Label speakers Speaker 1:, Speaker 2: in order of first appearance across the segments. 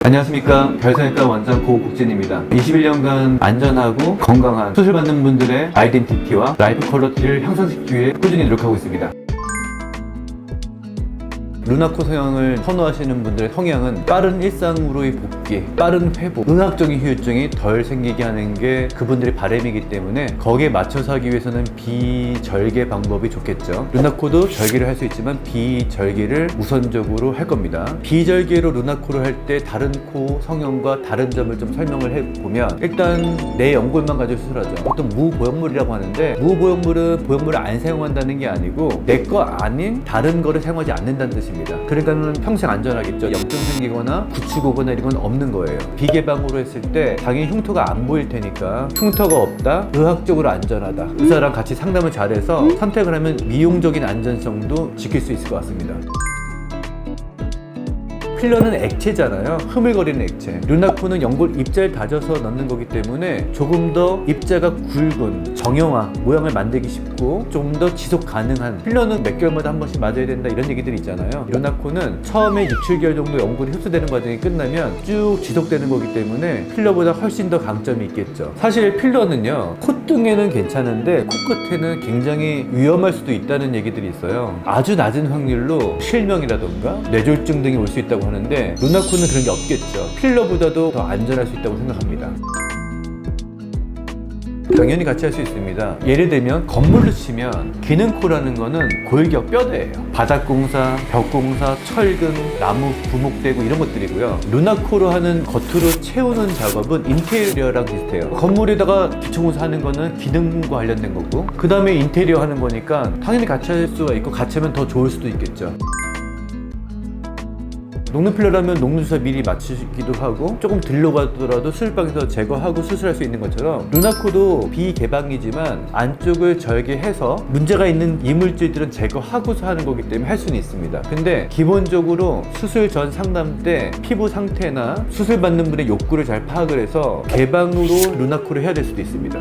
Speaker 1: 안녕하십니까. 별성외과 원장 고국진입니다. 21년간 안전하고 건강한 수술받는 분들의 아이덴티티와 라이프 퀄리티를 향상시키기 위해 꾸준히 노력하고 있습니다. 루나코 성형을 선호하시는 분들의 성향은 빠른 일상으로의 복귀, 빠른 회복, 의학적인 후유증이 덜 생기게 하는 게 그분들의 바람이기 때문에 거기에 맞춰서 하기 위해서는 비절개 방법이 좋겠죠. 루나코도 절개를 할 수 있지만 비절개를 우선적으로 할 겁니다. 비절개로 루나코를 할 때 다른 코 성형과 다른 점을 좀 설명을 해보면, 일단 내 연골만 가지고 수술하죠. 보통 무보형물이라고 하는데, 무보형물은 보형물을 안 사용한다는 게 아니고 내 거 아닌 다른 거를 사용하지 않는다는 뜻입니다. 그러니까는 평생 안전하겠죠. 염증 생기거나 구축 오거나 이런 건 없는 거예요. 비개방으로 했을 때 당연히 흉터가 안 보일 테니까 흉터가 없다, 의학적으로 안전하다, 의사랑 같이 상담을 잘해서 선택을 하면 미용적인 안전성도 지킬 수 있을 것 같습니다. 필러는 액체잖아요. 흐물거리는 액체. 루나코는 연골 입자를 다져서 넣는 거기 때문에 조금 더 입자가 굵은 정형화 모양을 만들기 쉽고 좀 더 지속 가능한, 필러는 몇 개월마다 한 번씩 맞아야 된다 이런 얘기들이 있잖아요. 루나코는 처음에 6, 7개월 정도 연골이 흡수되는 과정이 끝나면 쭉 지속되는 거기 때문에 필러보다 훨씬 더 강점이 있겠죠. 사실 필러는요, 콧등에는 괜찮은데 코끝에는 굉장히 위험할 수도 있다는 얘기들이 있어요. 아주 낮은 확률로 실명이라던가 뇌졸중 등이 올 수 있다고 하는데 루나코는 그런 게 없겠죠. 필러보다도 더 안전할 수 있다고 생각합니다. 당연히 같이 할 수 있습니다. 예를 들면 건물로 치면 기능코라는 거는 골격 뼈대예요. 바닥공사, 벽공사, 철근, 나무 부목대고 이런 것들이고요. 루나코로 하는 겉으로 채우는 작업은 인테리어랑 비슷해요. 건물에다가 기초공사 하는 거는 기능과 관련된 거고, 그 다음에 인테리어 하는 거니까 당연히 같이 할 수가 있고, 같이 하면 더 좋을 수도 있겠죠. 녹는 필러라면 녹는 주사 미리 맞추기도 하고, 조금 들러가더라도 수술방에서 제거하고 수술할 수 있는 것처럼 루나코도 비개방이지만 안쪽을 절개해서 문제가 있는 이물질들은 제거하고서 하는 거기 때문에 할 수는 있습니다. 근데 기본적으로 수술 전 상담 때 피부 상태나 수술 받는 분의 욕구를 잘 파악을 해서 개방으로 루나코를 해야 될 수도 있습니다.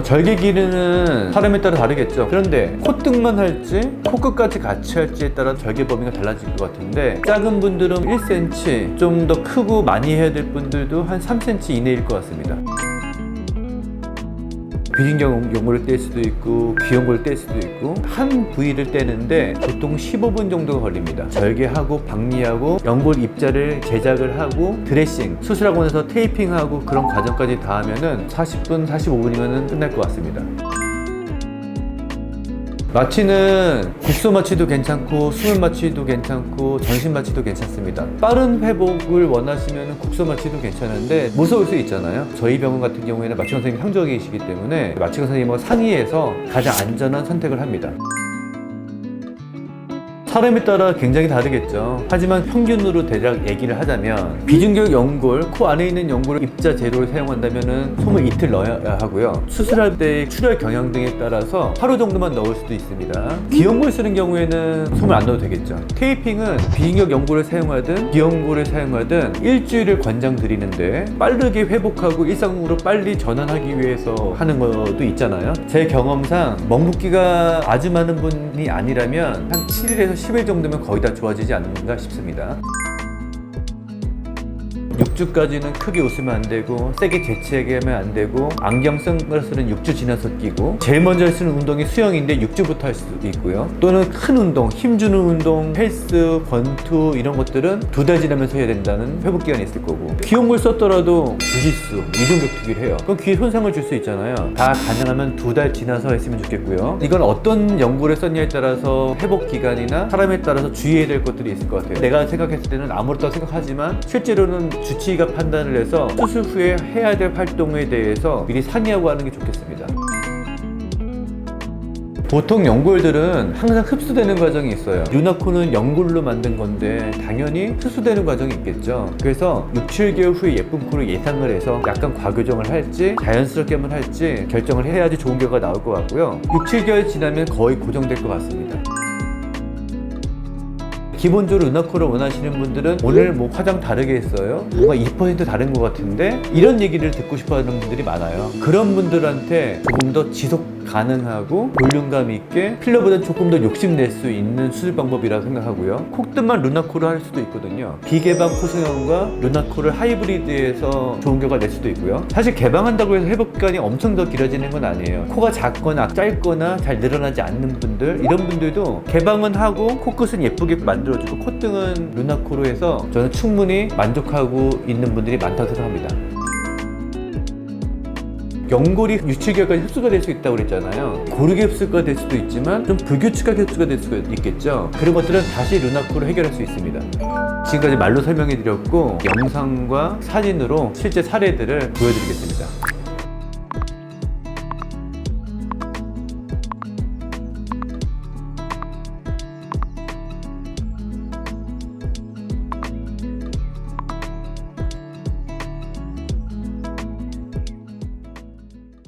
Speaker 1: 절개 길이는 사람에 따라 다르겠죠. 그런데 콧등만 할지 코끝까지 같이 할지에 따라 절개 범위가 달라질 것 같은데, 작은 분들은 1cm, 좀 더 크고 많이 해야 될 분들도 한 3cm 이내일 것 같습니다. 비진경 연골을 뗄 수도 있고 귀연골을 뗄 수도 있고, 한 부위를 떼는데 보통 15분 정도가 걸립니다. 절개하고 박리하고 연골 입자를 제작을 하고 드레싱, 수술하고 나서 테이핑하고 그런 과정까지 다 하면은 40분, 45분이면 끝날 것 같습니다. 마취는 국소 마취도 괜찮고 수면 마취도 괜찮고 전신 마취도 괜찮습니다. 빠른 회복을 원하시면 국소 마취도 괜찮은데 무서울 수 있잖아요. 저희 병원 같은 경우에는 마취 선생님이 상주하시기 때문에 마취 선생님과 상의해서 가장 안전한 선택을 합니다. 사람에 따라 굉장히 다르겠죠. 하지만 평균으로 대략 얘기를 하자면, 비중격 연골, 코 안에 있는 연골을 입자 재료를 사용한다면 솜을 이틀 넣어야 하고요. 수술할 때 출혈 경향 등에 따라서 하루 정도만 넣을 수도 있습니다. 귀연골 쓰는 경우에는 솜을 안 넣어도 되겠죠. 테이핑은 비중격 연골을 사용하든 귀연골을 사용하든 일주일을 권장드리는데, 빠르게 회복하고 일상으로 빨리 전환하기 위해서 하는 것도 있잖아요. 제 경험상 멍붓기가 아주 많은 분이 아니라면 한 7일에서 10일 정도면 거의 다 좋아지지 않는가 싶습니다. 6주까지는 크게 웃으면 안 되고, 세게 재채기 하면 안 되고, 안경 선글라스는 6주 지나서 끼고, 제일 먼저 쓰는 운동이 수영인데 6주부터 할 수도 있고요. 또는 큰 운동, 힘주는 운동, 헬스, 권투 이런 것들은 2달 지나면서 해야 된다는 회복 기간이 있을 거고, 귀연골 썼더라도 주짓수, 이중격투기를 해요. 그럼 귀에 손상을 줄 수 있잖아요. 다 가능하면 2달 지나서 했으면 좋겠고요. 이건 어떤 연골을 썼냐에 따라서 회복 기간이나 사람에 따라서 주의해야 될 것들이 있을 것 같아요. 내가 생각했을 때는 아무렇다고 생각하지만 실제로는 주치의가 판단을 해서 수술 후에 해야 될 활동에 대해서 미리 상의하고 하는 게 좋겠습니다. 보통 연골들은 항상 흡수되는 과정이 있어요. 루나코는 연골로 만든 건데 당연히 흡수되는 과정이 있겠죠. 그래서 6, 7개월 후에 예쁜 코를 예상을 해서 약간 과교정을 할지 자연스럽게만 할지 결정을 해야지 좋은 결과가 나올 것 같고요. 6, 7개월 지나면 거의 고정될 것 같습니다. 기본적으로 루나코를 원하시는 분들은 오늘 뭐 화장 다르게 했어요? 뭔가 2% 다른 것 같은데? 이런 얘기를 듣고 싶어 하는 분들이 많아요. 그런 분들한테 조금 더 지속 가능하고 볼륨감 있게 필러보다 조금 더 욕심낼 수 있는 수술 방법이라고 생각하고요. 콧등만 루나코를 할 수도 있거든요. 비개방 코승형과 루나코를 하이브리드해서 좋은 결과 낼 수도 있고요. 사실 개방한다고 해서 회복기간이 엄청 더 길어지는 건 아니에요. 코가 작거나 짧거나 잘 늘어나지 않는 분들, 이런 분들도 개방은 하고 코끝은 예쁘게 만들어주고 콧등은 루나코로 해서 저는 충분히 만족하고 있는 분들이 많다고 생각합니다. 연골이 유치결까지 흡수가 될 수 있다고 그랬잖아요. 고르게 흡수가 될 수도 있지만 좀 불규칙하게 흡수가 될 수가 있겠죠. 그런 것들은 다시 루나코로 해결할 수 있습니다. 지금까지 말로 설명해 드렸고 영상과 사진으로 실제 사례들을 보여드리겠습니다.